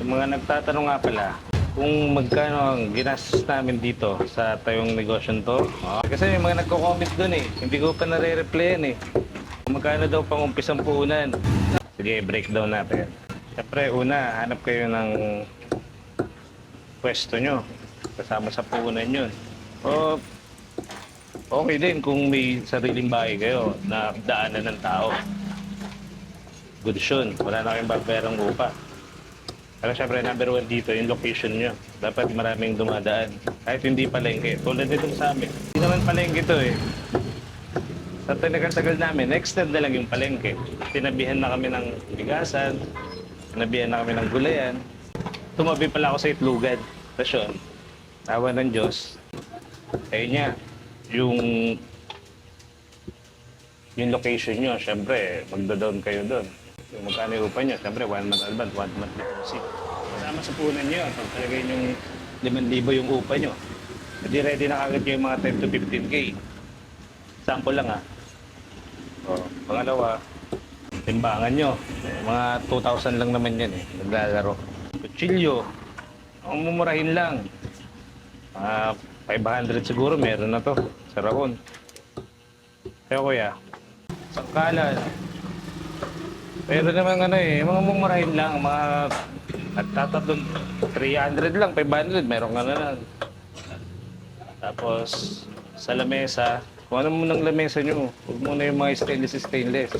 Mga nagtatanong nga pala kung magkano ang ginastos namin dito sa tayong negosyo to. Kasi may mga nagko-comment doon eh. Hindi ko pa nare-replyan eh. Kung magkano daw pang umpisang puhunan. Sige, breakdown natin. Siyempre, una, hanap kayo ng pwesto nyo. Kasama sa puhunan yun. O, okay din kung may sariling bahay kayo na daanan ng tao. Good yun. Wala na kayong babayarang upa. Pero syempre, number one dito, yung location nyo. Dapat maraming dumadaan. Kahit hindi palengke. Tulad nito sa amin. Hindi naman palengke to eh. Sa tagal namin, extend na lang yung palengke. Tinabihan na kami ng bigasan. Tinabihan na kami ng gulayan. Tumabi pala ako sa itlugan. Tapos yun, tawa ng Diyos. Ayun niya, yung location nyo, syempre, magda-down kayo doon. Yung magkano yung upa nyo, siyempre, 1 month advance, 1 month deposit. Kasama sa punan nyo, pag talagay yung 5,000 yung upa nyo, hindi ready na kagad yung mga 10 to 15K. Sample lang ha. O, pangalawa, timbangan nyo. Mga 2,000 lang naman yan eh, naglalaro. Kutsilyo, ang mumurahin lang. Mga 500 siguro, meron na to sa Rahon. Pero kuya, sangkalan. Pero naman mga mumurahin lang, mga nagtatatlong 300 lang, 500, meron ka na lang. Tapos, sa lamesa, kung ano mo ng lamesa nyo, huwag muna yung mga stainless.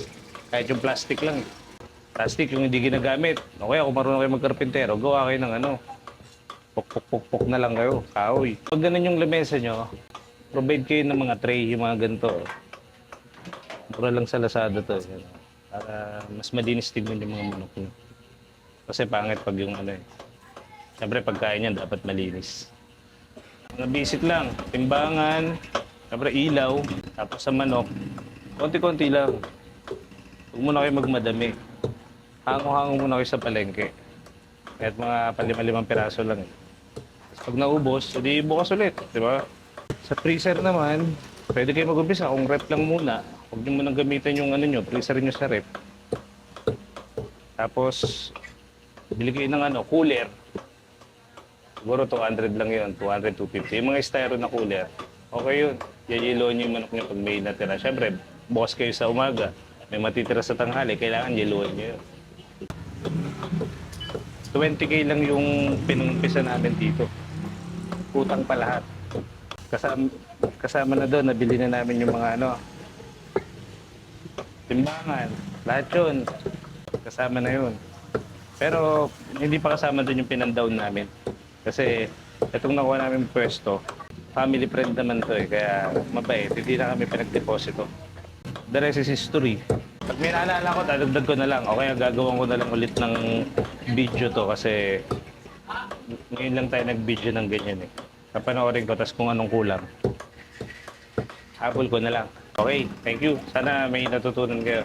Kahit yung plastic lang. Plastic yung hindi ginagamit. O kaya kung marunong kayo magkarpintero, gawa kayo ng pok na lang kayo, kahoy. Pag ganun yung lamesa nyo, provide kayo ng mga tray, yung mga ganito. Mura lang sa Lazada to. Para mas malinis tignan yung mga manok nyo. Kasi pangit pag yung Siyempre pagkain yan dapat malinis. Mga basic lang, timbangan, siyempre ilaw, tapos sa manok, konti-konti lang. Huwag muna kayo magmadami. Hango-hango muna kayo sa palengke. Kahit mga 5 piraso lang eh. Pag naubos, edi bukas ulit, di ba? Sa freezer naman, pwede kayo mag-umpisa kung rep lang muna. Huwag nyo munang gamitin yung freezer nyo sa rep. Tapos, bili kayo ng cooler. Siguro 200 lang yun, 200, 250. Yung mga styro na cooler, okay yun. Yayiloan nyo yung manok nyo pag may natira. Siyempre, bukas kayo sa umaga, may matitira sa tanghali, kailangan yayiloan nyo yun. 20K lang yung pinumpisa namin dito. Utang pa lahat. Kasama na doon, nabili na namin yung mga timbangan. Lahat yun. Kasama na yun. Pero hindi pa kasama doon yung pinandown namin. Kasi itong nakuha namin pwesto, family friend naman to eh. Kaya mabait, hindi na kami pinag-deposito. The rest is history. Pag may naalala ko, dadagdag ko na lang. O kaya gagawin ko na lang ulit ng video to kasi ngayon lang tayo nag-video ng ganyan eh. Kapanoorin ko, tas kung anong kulang. Habol ko na lang. Okay, thank you. Sana may natutunan kayo.